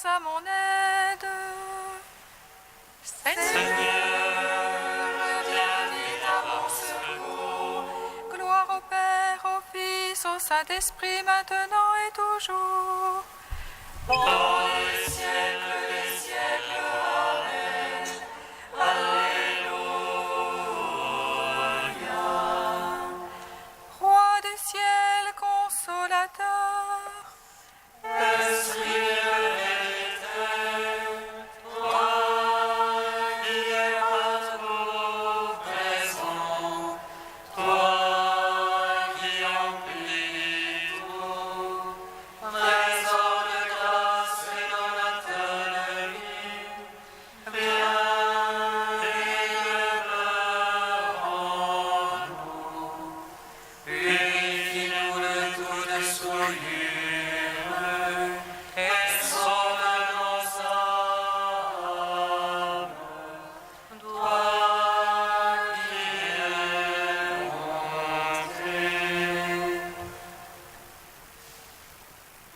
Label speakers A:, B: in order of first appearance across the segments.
A: à mon aide. Seigneur, viens vite à mon secours. Gloire au Père, au Fils, au Saint-Esprit, maintenant et toujours. Dans les siècles des siècles. Amen. Alléluia. Roi du ciel, consolateur, Esprit de vérité, toi qui es partout présent, toi qui emplis tout, trésor de grâce et donateur de vie, viens et demeure en nous. Purifie-nous de toute souillure et sauve nos âmes. Toi qui es monté,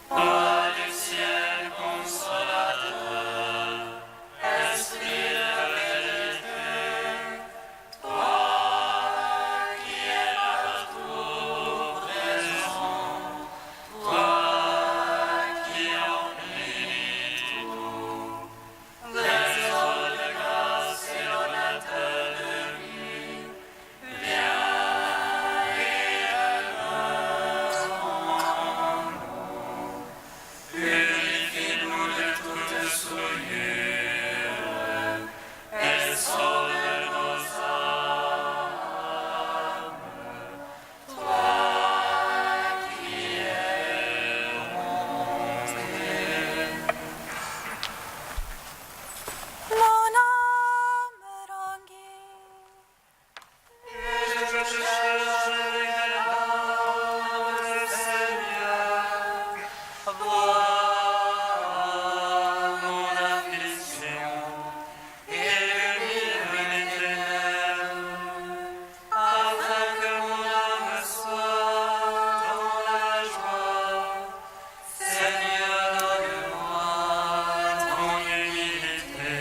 A: toi du ciel consolateur, Esprit de vérité, toi qui es partout présent, toi qui emplis tout, trésor de grâce et donateur de vie, viens et demeure en nous. Purifie-nous de toute souillure et sauve nos âmes. Toi qui es monté. Mon âme languit, et je cherche les larmes, Seigneur. Vois mon affliction et illumine mes ténèbres, afin que mon âme soit dans la joie. Seigneur, donne-moi ton humilité,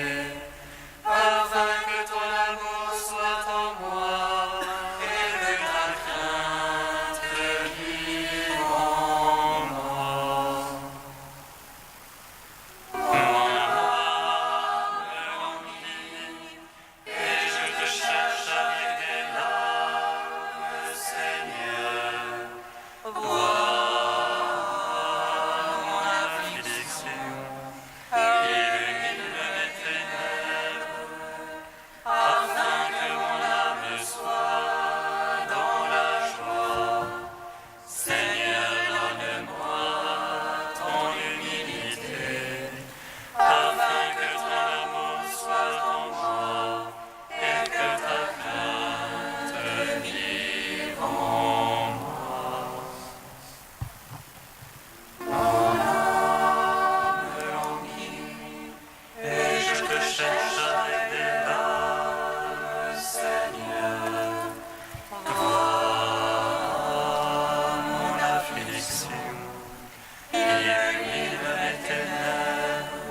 A: afin que ton amour soit en moi et que ta crainte vive en moi. Mon âme languit, et je te cherche avec des larmes, Seigneur. Vois mon affliction, illumine mes ténèbres, afin que mon âme soit dans la joie. Seigneur, donne-moi ton humilité, afin que ton amour soit en moi et que ta crainte vive en moi. Mon âme languit, et je te cherche avec des larmes, Seigneur. Vois mon affliction, illumine mes ténèbres,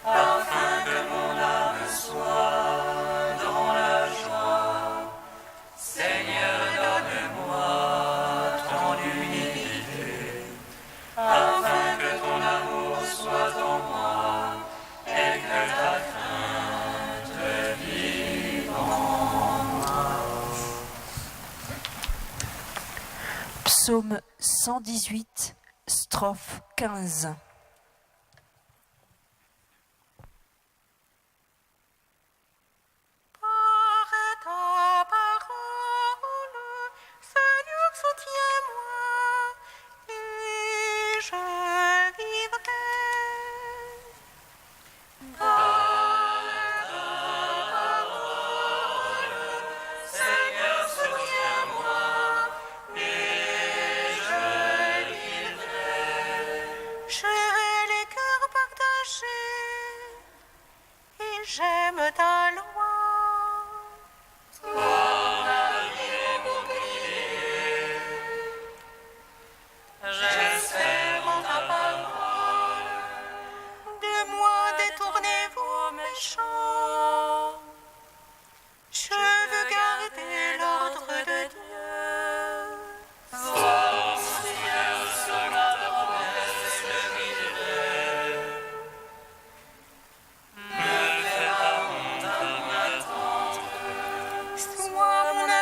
A: afin que mon âme soit dans la joie. Seigneur, donne-moi ton humilité, afin que ton amour soit en moi et que ta crainte vive en moi.
B: Psaume 118, strophe 15.
A: Par ta parole, Seigneur, soutiens-moi, et je vivrai. Par ta parole, Seigneur, soutiens-moi, et je vivrai. Je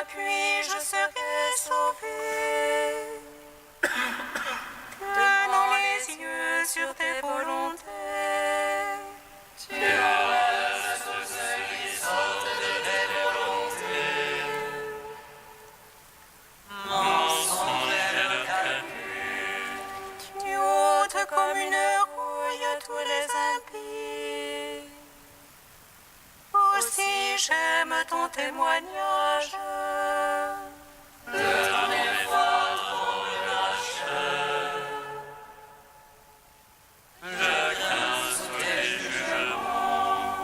A: puis je serai sauvé. Tenant les yeux sur tes volontés. Tu arrêtes tous ceux qui sortent de tes volontés. Mensonge est le calcul. Tu ôtes comme une rouille tous les impies. Aussi j'aime ton témoignage. De ton effort trop lâche. Je crains sous tes jugements.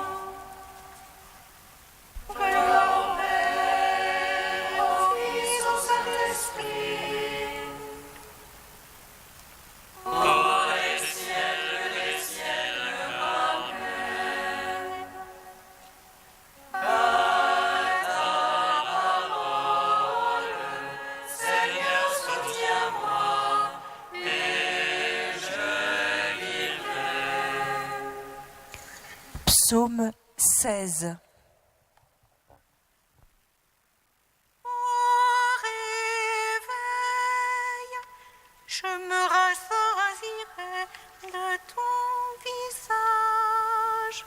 A: Gloire au Fils, au Saint-Esprit. Pour les ciels, Amen. Seigneur, soutiens-moi, et je vivrai.
B: Psaume 16.
A: Au réveil, je me rassasirai de ton visage.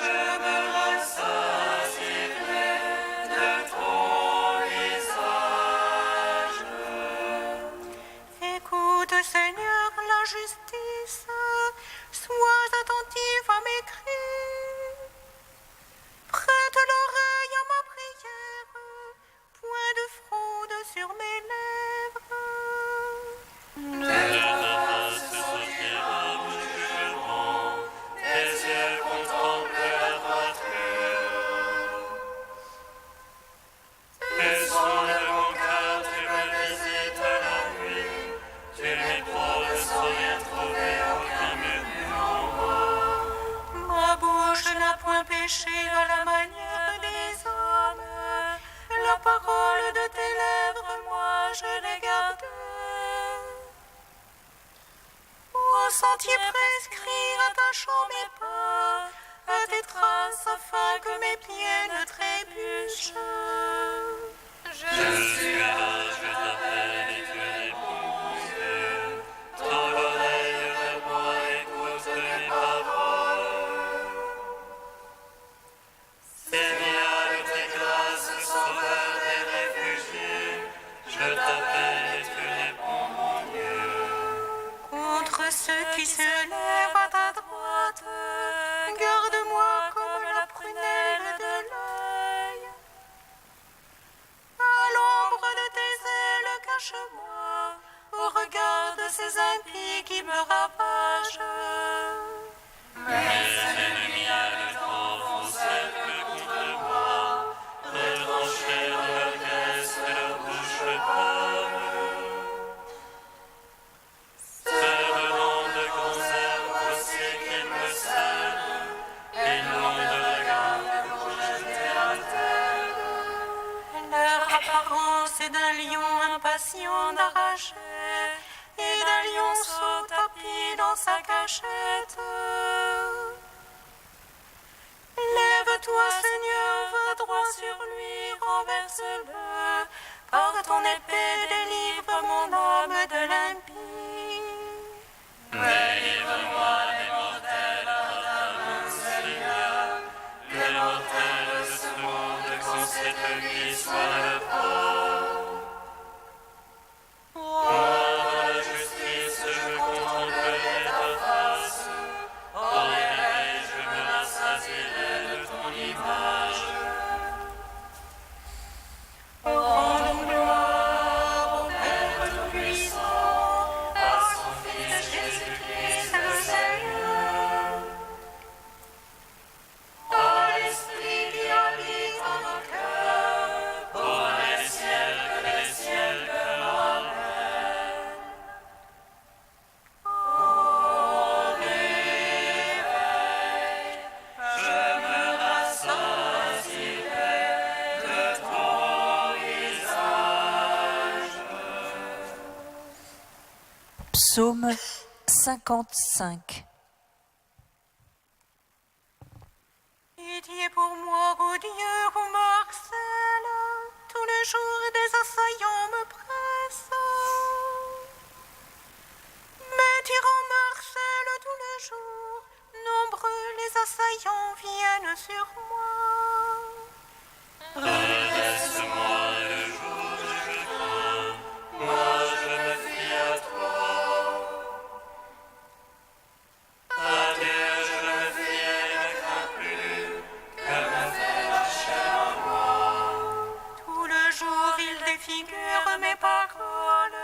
A: Je me rassasierai de ton visage. Écoute, Seigneur, la justice, sois attentif à mes cris. Prête l'oreille à ma prière, point de fraude sur mes lèvres. De ta face sortira mon jugement, tes yeux contemplent la droiture. Les sons de mon cœur, tu me visites la nuit, tu m'éprouves sans rien trouver aucun murmure en moi. Ma bouche n'a point péché à la manière des hommes, la parole de tes lèvres, moi je l'ai gardée. Au sentier prescrit, attachant mes pas à tes traces afin que mes pieds ne trébuchent. Je suis là, je t'appelle et tu réponds, mon Dieu. Tends l'oreille vers moi, écoute mes paroles. Seigneur, de tes grâces, sauveur des réfugiés, je t'appelle et tu réponds, mon Dieu. Contre ceux qui se lèvent à ta droite, garde-moi comme la prunelle de l'œil. À l'ombre de tes ailes, cache-moi au regard de ces impies qui me ravagent. Mes ennemis à le temps font cercle contre moi, retranchés dans leur graisse et leur bouche le pomme. Venant de grands herbes aussi qu'ils me sèment, ils n'ont de regard que pour jeter à terre. Leur apparence est d'un lion impatient d'arracher, et d'un lionceau tapi dans sa cachette. Lève-toi, Seigneur, va droit sur lui, renverse-le. Par ton épée, délivre mon âme de l'impie. Délivre-moi des mortels par ta main, Seigneur. Les mortels de ce monde, quand cette vie soit le port. Dans la justice, je contemplerai ta face. Au réveil, je me rassasierai de ton image. Rendons gloire au Père Tout-Puissant, à son Fils Jésus-Christ le Seigneur. À l'Esprit qui habite en nos cœurs, pour les siècles des siècles. Amen. Au réveil, je me rassasierai de ton visage.
B: Psaume 55.
C: pitié pour moi, ô Dieu, ô Marcel. Tous les jours des assaillants me pressent. Mais tirant Marcel tous les jours, nombreux les assaillants viennent sur moi.
A: Redresse-moi le jour où je crains, moi je me fie à toi. À Dieu je me fie et ne crains plus, que me fait la chair en moi.
C: Tout le jour ils défigurent mes paroles,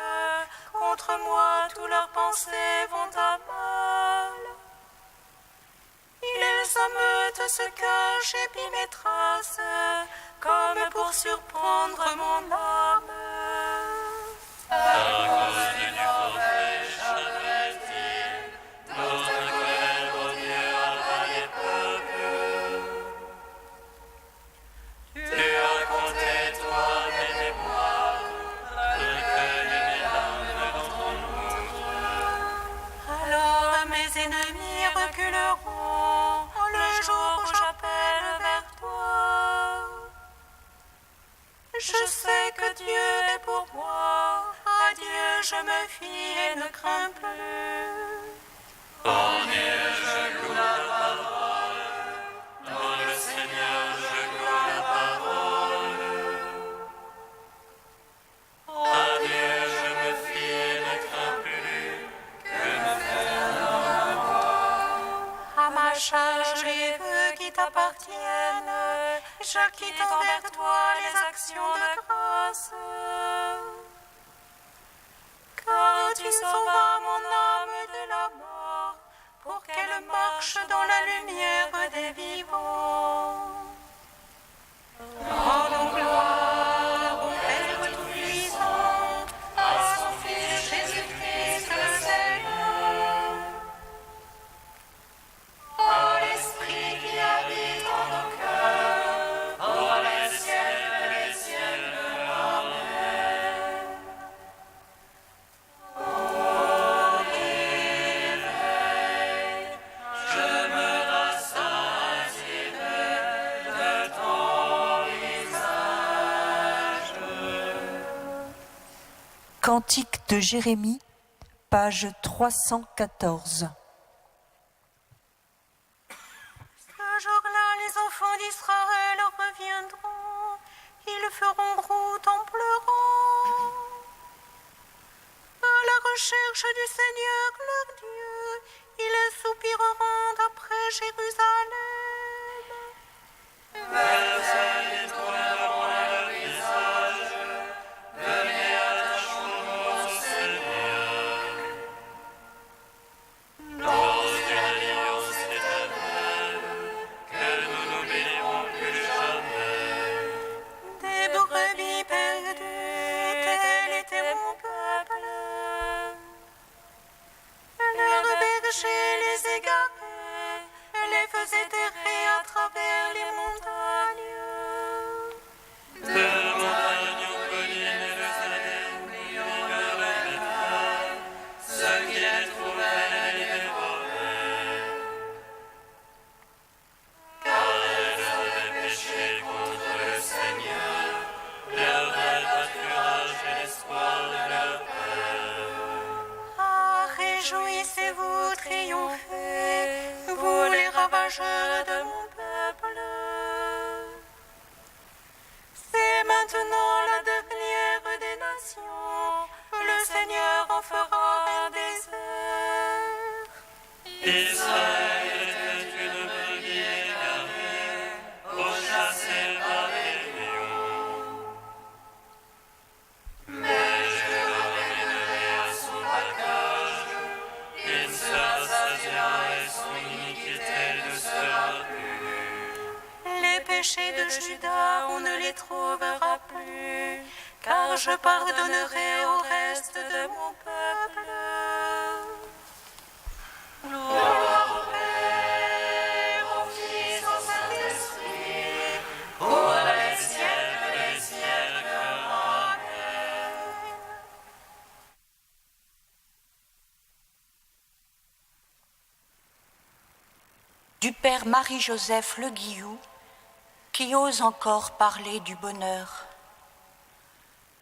C: contre moi tous leurs pensées vont à mal. Ils ameutent, se cachent et pillent mes traces, comme pour surprendre mon âme.
A: À cause du forfait chagrène-t-il, dans ta colère, ô Dieu, abat les peuples. Tu as compté toi mes mémoires, recueille mes larmes dans ton ombre.
C: Alors mes ennemis reculeront le jour où j'appelle vers toi. Je sais que Dieu est pour moi, à Dieu je me fie et ne crains plus.
A: En Dieu je loue la parole, dans le Seigneur je loue la parole. À Dieu je me fie et ne crains plus, que me fait
C: À ma charge les vœux qui t'appartiennent, j'acquitte envers toi les actions de grâce. Car tu sauvas mon âme de la mort, pour qu'elle marche dans la lumière des vivants. Rendons gloire au Père Tout-Puissant, à son Fils Jésus-Christ le Seigneur. Ô l'Esprit qui habite en nos cœurs, ô les ciels, Amen. Ô réveil, je me rassasie de ton visage.
B: Cantique de Jérémie, page 314.
C: Ce jour-là, les enfants d'Israël reviendront, ils feront route en pleurant. À la recherche du Seigneur leur Dieu, ils soupireront après Jérusalem.
A: Vers elle ils tourneront leur visage, venez attachons-nous au Seigneur. Dans une alliance éternelle, que nous n'oublierons plus jamais.
C: Des brebis perdues, tel était mon peuple. Leurs bergers les égaraient, les faisaient errer à travers les montagnes.
A: De montagne aux collines, Jérusalem, ignorent les frères, ceux qui les trouvaient les dévoraient. Car elles avaient péché contre le Seigneur, leur vrai pâturage et l'espoir de leur père.
C: Ah, réjouissez-vous, triomphez, vous les ravageurs de mon peuple. C'est maintenant la dernière des nations, le Seigneur en fera un désert.
A: Israël était une brebis égarée, pourchassée par les lions. Mais je le ramènerai à son pacage, il sera rassasiera et son iniquité ne sera plus.
C: Les péchés de Juda, on ne les trouvera plus, car je pardonnerai au reste de mon peuple. Gloire au Père, au Fils, au Saint-Esprit, pour les siècles des siècles. Amen.
D: du père Marie-Joseph Le Guillou, qui ose encore parler du bonheur.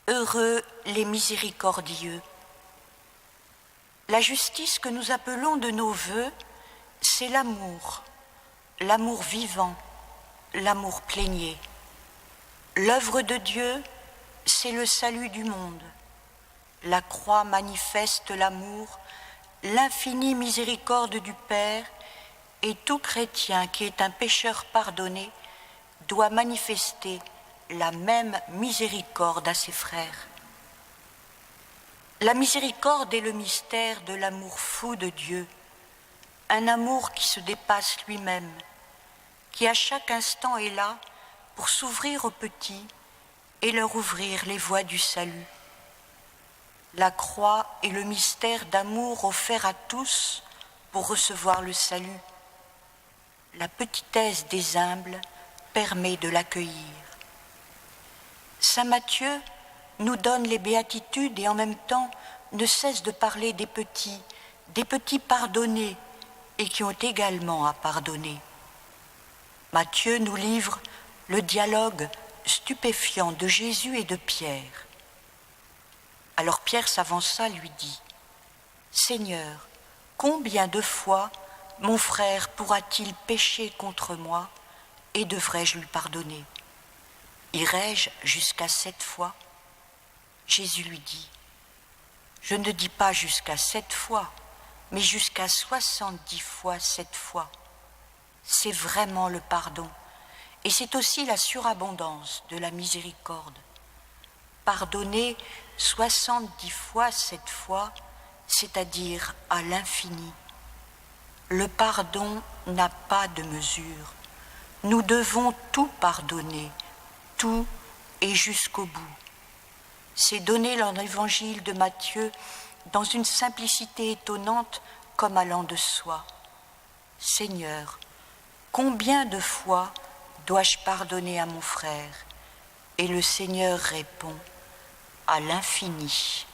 D: Heureux les miséricordieux. La justice que nous appelons de nos vœux, c'est l'amour vivant, l'amour plénier. L'œuvre de Dieu, c'est le salut du monde. La croix manifeste l'amour, l'infinie miséricorde du Père, et tout chrétien qui est un pécheur pardonné doit manifester la même miséricorde à ses frères. La miséricorde est le mystère de l'amour fou de Dieu, un amour qui se dépasse lui-même, qui à chaque instant est là pour s'ouvrir aux petits et leur ouvrir les voies du salut. La croix est le mystère d'amour offert à tous pour recevoir le salut. La petitesse des humbles permet de l'accueillir. Saint Matthieu nous donne les béatitudes et en même temps ne cesse de parler des petits pardonnés et qui ont également à pardonner. Matthieu nous livre le dialogue stupéfiant de Jésus et de Pierre. Alors Pierre s'avança, lui dit : « Seigneur, combien de fois mon frère pourra-t-il pécher contre moi et devrais-je lui pardonner ? Irai-je jusqu'à 7 fois ? Jésus lui dit : « Je ne dis pas jusqu'à 7 fois, mais jusqu'à 70 fois 7 fois. C'est vraiment le pardon, et c'est aussi la surabondance de la miséricorde. Pardonner 70 fois 7 fois, c'est-à-dire à l'infini. Le pardon n'a pas de mesure. Nous devons tout pardonner, tout et jusqu'au bout. C'est donner l'évangile de Matthieu dans une simplicité étonnante comme allant de soi. Seigneur, combien de fois dois-je pardonner à mon frère ? Et le Seigneur répond : à l'infini.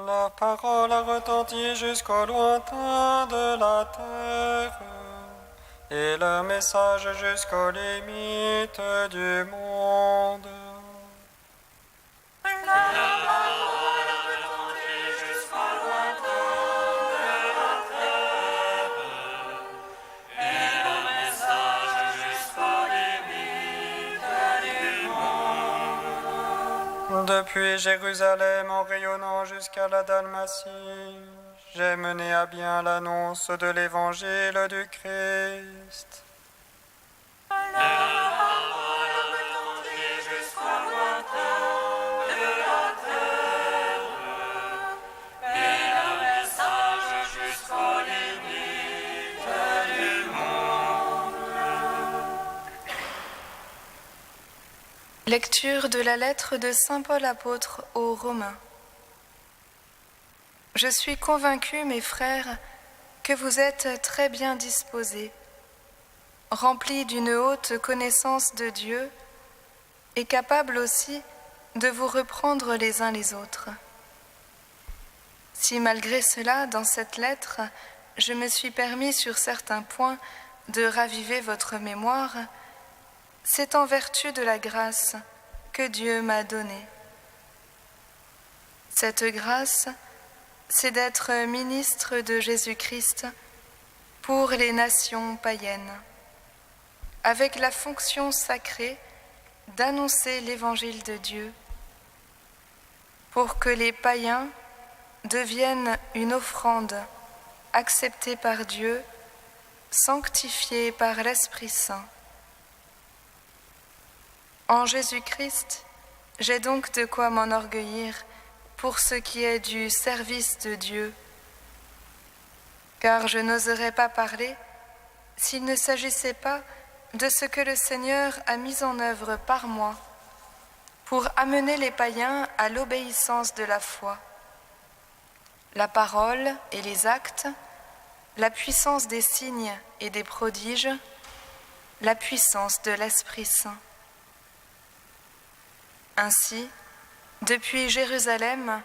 E: La parole a retenti jusqu'au lointain de la terre, et le message jusqu'aux limites du monde. Depuis Jérusalem en rayonnant jusqu'à la Dalmatie, j'ai mené à bien l'annonce de l'évangile du Christ.
F: Lecture de la lettre de Saint Paul apôtre aux Romains. Je suis convaincu, mes frères, que vous êtes très bien disposés, remplis d'une haute connaissance de Dieu et capables aussi de vous reprendre les uns les autres. Si malgré cela, dans cette lettre, je me suis permis sur certains points de raviver votre mémoire, c'est en vertu de la grâce que Dieu m'a donnée. Cette grâce, c'est d'être ministre de Jésus-Christ pour les nations païennes, avec la fonction sacrée d'annoncer l'évangile de Dieu, pour que les païens deviennent une offrande acceptée par Dieu, sanctifiée par l'Esprit Saint. En Jésus-Christ, j'ai donc de quoi m'enorgueillir pour ce qui est du service de Dieu, car je n'oserais pas parler s'il ne s'agissait pas de ce que le Seigneur a mis en œuvre par moi pour amener les païens à l'obéissance de la foi. La parole et les actes, la puissance des signes et des prodiges, la puissance de l'Esprit Saint. Ainsi, depuis Jérusalem,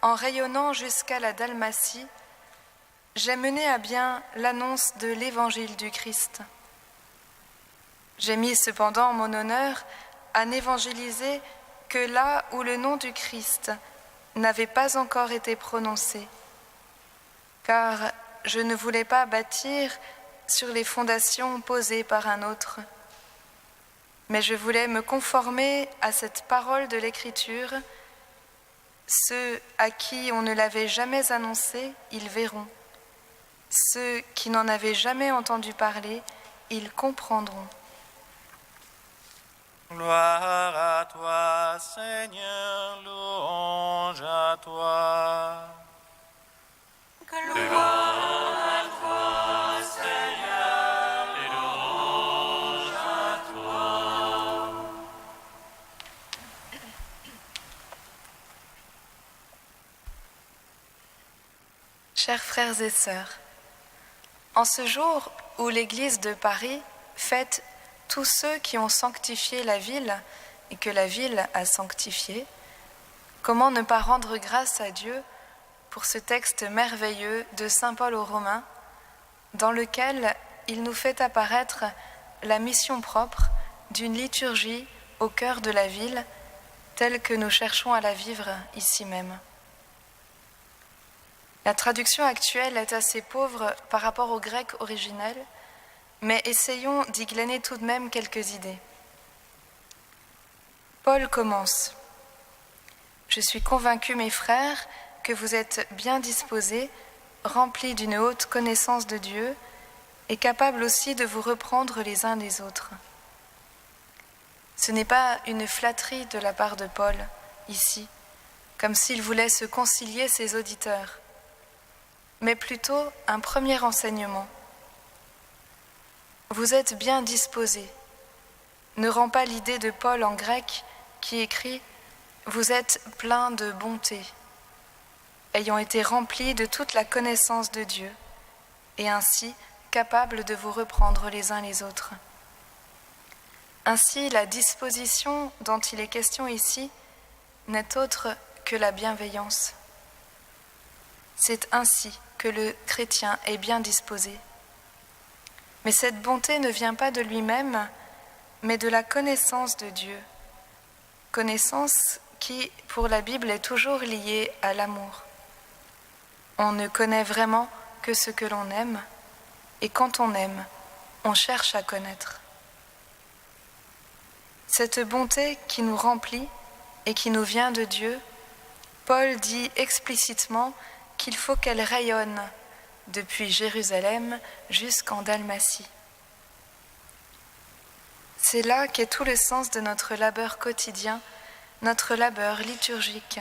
F: en rayonnant jusqu'à la Dalmatie, j'ai mené à bien l'annonce de l'évangile du Christ. J'ai mis cependant mon honneur à n'évangéliser que là où le nom du Christ n'avait pas encore été prononcé, car je ne voulais pas bâtir sur les fondations posées par un autre. Mais je voulais me conformer à cette parole de l'Écriture. Ceux à qui on ne l'avait jamais annoncé, ils verront. Ceux qui n'en avaient jamais entendu parler, ils comprendront.
A: Gloire à toi, Seigneur, louange à toi. Gloire à toi, Seigneur, et louange à toi.
F: Chers frères et sœurs, en ce jour où l'Église de Paris fête tous ceux qui ont sanctifié la ville et que la ville a sanctifié, comment ne pas rendre grâce à Dieu pour ce texte merveilleux de Saint Paul aux Romains, dans lequel il nous fait apparaître la mission propre d'une liturgie au cœur de la ville, telle que nous cherchons à la vivre ici même. La traduction actuelle est assez pauvre par rapport au grec originel, mais essayons d'y glaner tout de même quelques idées. Paul commence. « Je suis convaincu, mes frères, que vous êtes bien disposés, remplis d'une haute connaissance de Dieu, et capables aussi de vous reprendre les uns les autres. » Ce n'est pas une flatterie de la part de Paul, ici, comme s'il voulait se concilier ses auditeurs, mais plutôt un premier enseignement. Vous êtes bien disposés ne rend pas l'idée de Paul en grec qui écrit « Vous êtes pleins de bonté, ayant été remplis de toute la connaissance de Dieu, et ainsi capables de vous reprendre les uns les autres. » Ainsi, la disposition dont il est question ici n'est autre que la bienveillance. C'est ainsi que le chrétien est bien disposé. Mais cette bonté ne vient pas de lui-même, mais de la connaissance de Dieu. Connaissance qui, pour la Bible, est toujours liée à l'amour. On ne connaît vraiment que ce que l'on aime, et quand on aime, on cherche à connaître. Cette bonté qui nous remplit et qui nous vient de Dieu, Paul dit explicitement qu'il faut qu'elle rayonne depuis Jérusalem jusqu'en Dalmatie. C'est là qu'est tout le sens de notre labeur quotidien, notre labeur liturgique.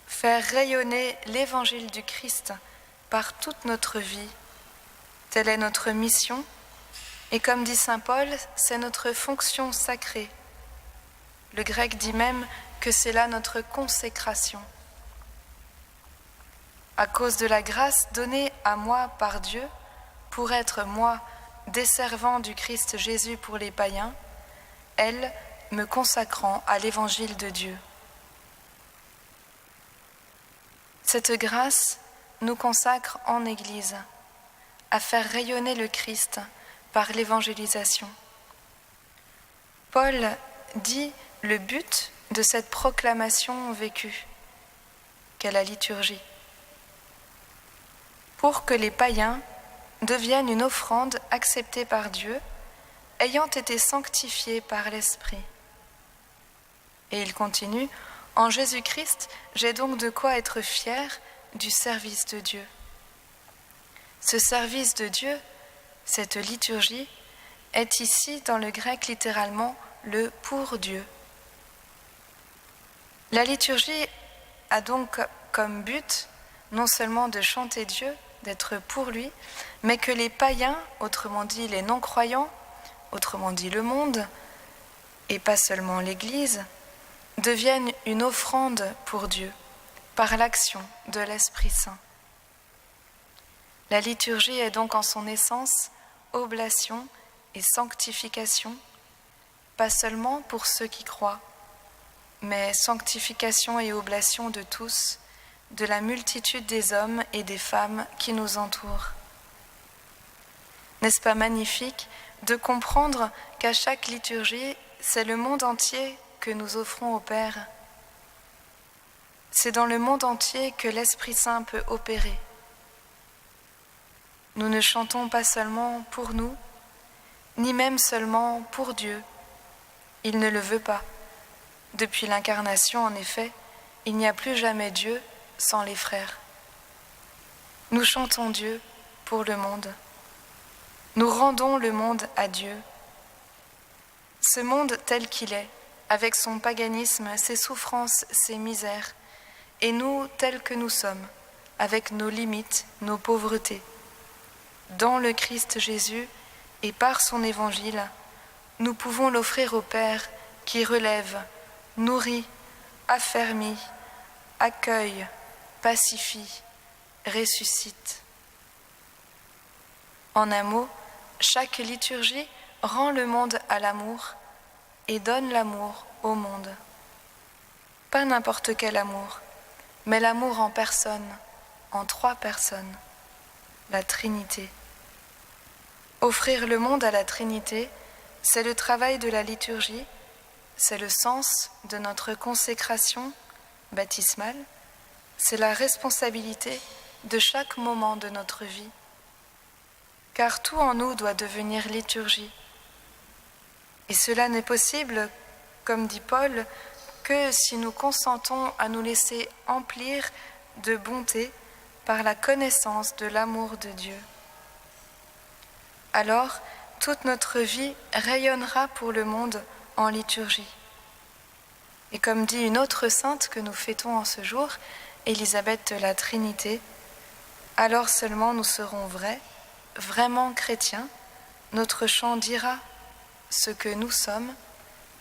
F: Faire rayonner l'évangile du Christ par toute notre vie, telle est notre mission, et comme dit saint Paul, c'est notre fonction sacrée. Le grec dit même que c'est là notre consécration. À cause de la grâce donnée à moi par Dieu, pour être moi desservant du Christ Jésus pour les païens, elle me consacrant à l'évangile de Dieu. Cette grâce nous consacre en Église à faire rayonner le Christ par l'évangélisation. Paul dit le but de cette proclamation vécue qu'est la liturgie, pour que les païens deviennent une offrande acceptée par Dieu, ayant été sanctifiés par l'Esprit. Et il continue, en Jésus-Christ, j'ai donc de quoi être fier du service de Dieu. Ce service de Dieu, cette liturgie, est ici dans le grec littéralement le pour Dieu. La liturgie a donc comme but non seulement de chanter Dieu, d'être pour lui, mais que les païens, autrement dit les non-croyants, autrement dit le monde, et pas seulement l'Église, deviennent une offrande pour Dieu par l'action de l'Esprit Saint. La liturgie est donc en son essence oblation et sanctification, pas seulement pour ceux qui croient, mais sanctification et oblation de tous, de la multitude des hommes et des femmes qui nous entourent. N'est-ce pas magnifique de comprendre qu'à chaque liturgie, c'est le monde entier que nous offrons au Père? C'est dans le monde entier que l'Esprit Saint peut opérer. Nous ne chantons pas seulement pour nous, ni même seulement pour Dieu. Il ne le veut pas. Depuis l'incarnation, en effet, il n'y a plus jamais Dieu sans les frères. Nous chantons Dieu pour le monde. Nous rendons le monde à Dieu. Ce monde tel qu'il est, avec son paganisme, ses souffrances, ses misères, et nous tels que nous sommes, avec nos limites, nos pauvretés. Dans le Christ Jésus et par son évangile, nous pouvons l'offrir au Père qui relève, nourrit, affermit, accueille, pacifie, ressuscite. En un mot, chaque liturgie rend le monde à l'amour et donne l'amour au monde. Pas n'importe quel amour, mais l'amour en personne, en 3 personnes, la Trinité. Offrir le monde à la Trinité, c'est le travail de la liturgie, c'est le sens de notre consécration baptismale, c'est la responsabilité de chaque moment de notre vie. Car tout en nous doit devenir liturgie. Et cela n'est possible, comme dit Paul, que si nous consentons à nous laisser emplir de bonté par la connaissance de l'amour de Dieu. Alors, toute notre vie rayonnera pour le monde en liturgie. Et comme dit une autre sainte que nous fêtons en ce jour, Élisabeth de la Trinité, alors seulement nous serons vrais, vraiment chrétiens, notre chant dira ce que nous sommes,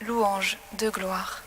F: louange de gloire.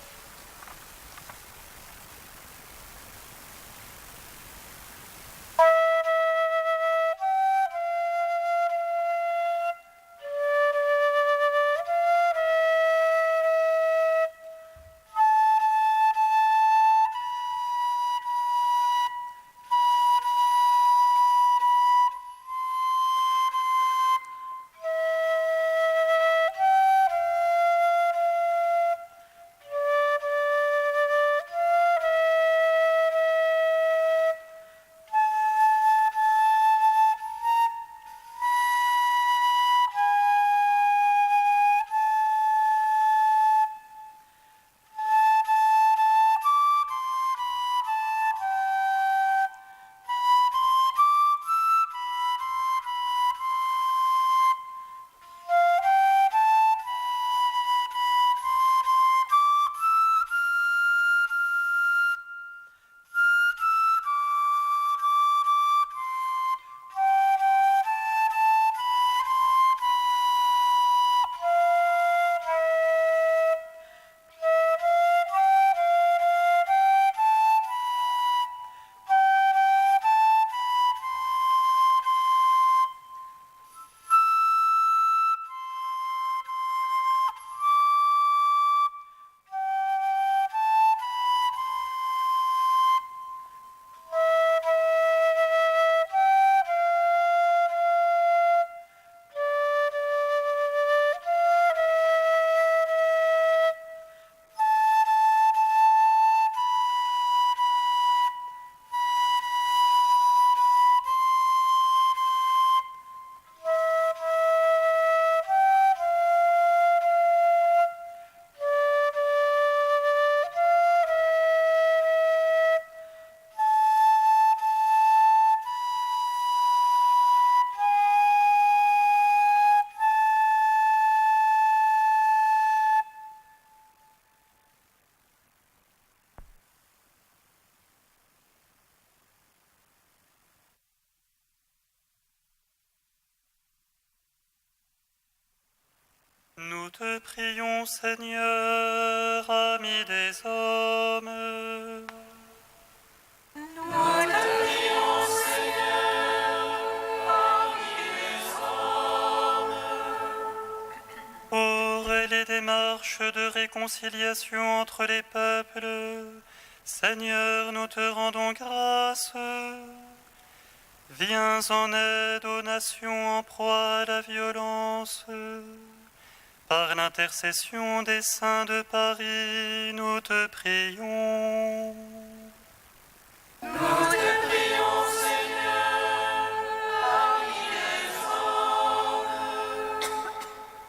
A: te prions, Seigneur, ami des hommes.
C: Nous te prions, Seigneur, ami des hommes.
A: Pour les démarches de réconciliation entre les peuples, Seigneur, nous te rendons grâce. Viens en aide aux nations en proie à la violence. Par l'intercession des saints de Paris, nous te prions.
C: Nous te prions, Seigneur, ami des hommes.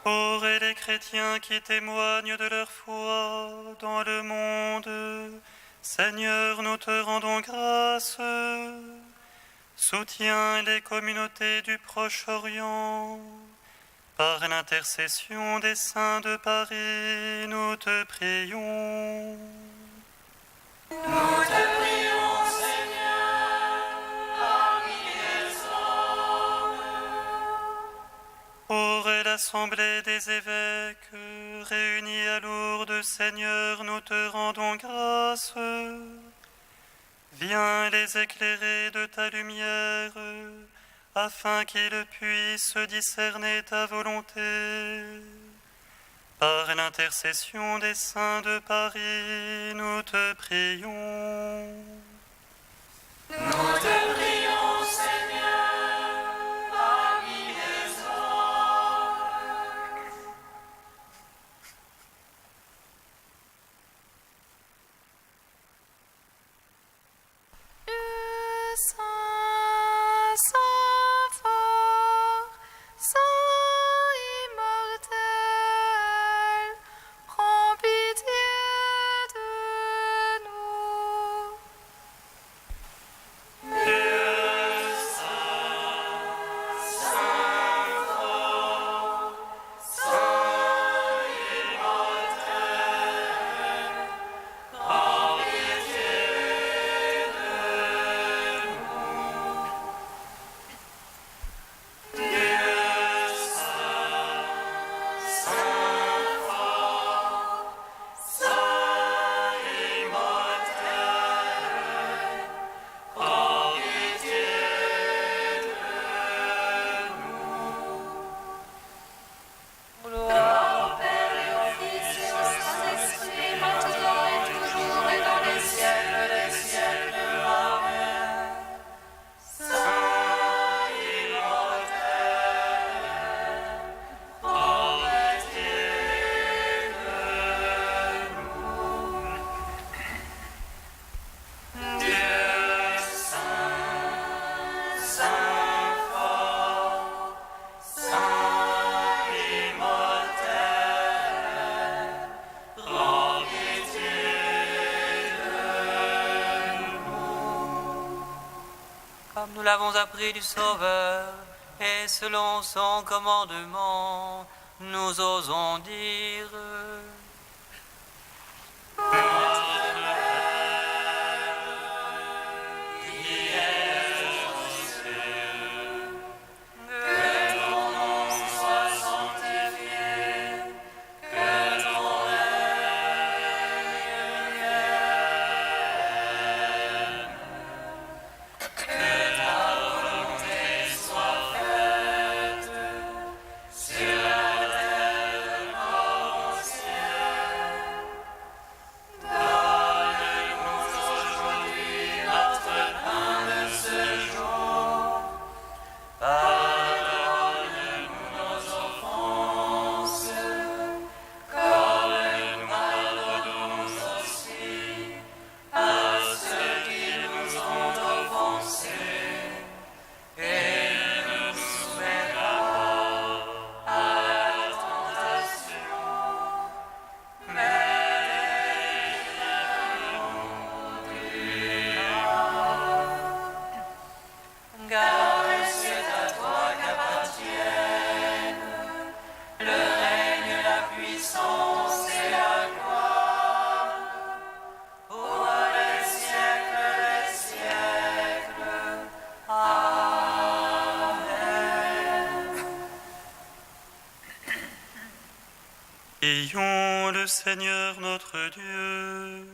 A: Pour les chrétiens qui témoignent de leur foi dans le monde, Seigneur, nous te rendons grâce. Soutiens les communautés du Proche-Orient. Par l'intercession des saints de Paris, nous te prions.
C: Nous te prions, Seigneur, ami des hommes.
A: Pour l'assemblée des évêques réunis à Lourdes, Seigneur, nous te rendons grâce. Viens les éclairer de ta lumière, afin qu'ils puissent discerner ta volonté. Par l'intercession des saints de Paris, nous te prions.
C: Nous te prions, Seigneur, ami des hommes.
F: Saint, Saint fort, Saint immortel, prends pitié de nous.
C: Gloire au Père et au Fils et au Saint-Esprit, maintenant et toujours et dans les siècles des siècles. Amen. Saint immortel, prends pitié de nous. Dieu saint, saint fort, saint immortel, prends pitié de nous.
G: Comme nous l'avons appris du Sauveur, et selon son commandement, nous osons dire
C: Sur la terre comme au
A: Seigneur notre Dieu.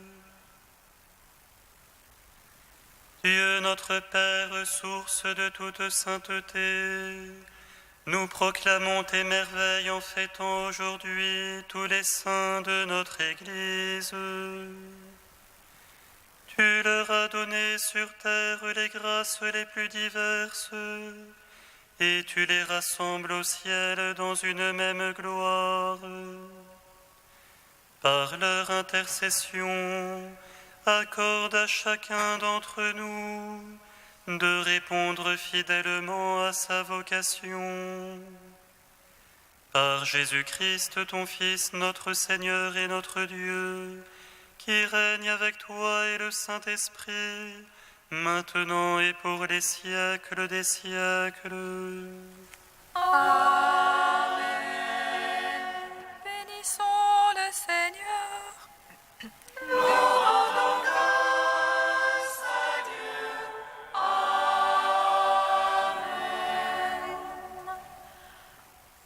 A: Dieu notre Père, source de toute sainteté, nous proclamons tes merveilles en fêtant aujourd'hui tous les saints de notre Église. Tu leur as donné sur terre les grâces les plus diverses, et tu les rassembles au ciel dans une même gloire. Par leur intercession, accorde à chacun d'entre nous de répondre fidèlement à sa vocation. Par Jésus-Christ, ton Fils, notre Seigneur et notre Dieu, qui règne avec toi et le Saint-Esprit, maintenant et pour les siècles des siècles.
F: Amen. Bénissons le Seigneur.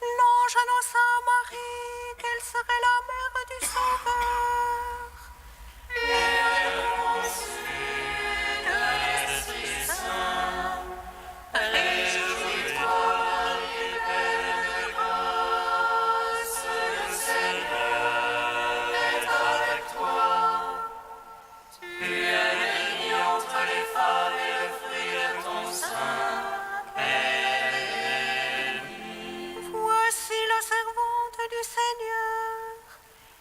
D: L'ange annonça à Marie qu'elle serait la mère du Sauveur. Et elle conçut de l'Esprit Saint. Réjouis-toi, Marie, pleine de grâce, le Seigneur est avec toi. Tu es bénie entre les femmes et le fruit de ton sein. Voici la servante du Seigneur.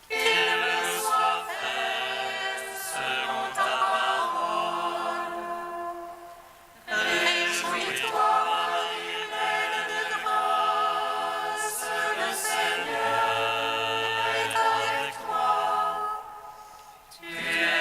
D: Qu'il me soit fait selon ta parole. Réjouis-toi, Marie, pleine de grâce, le Seigneur est avec toi. Tu es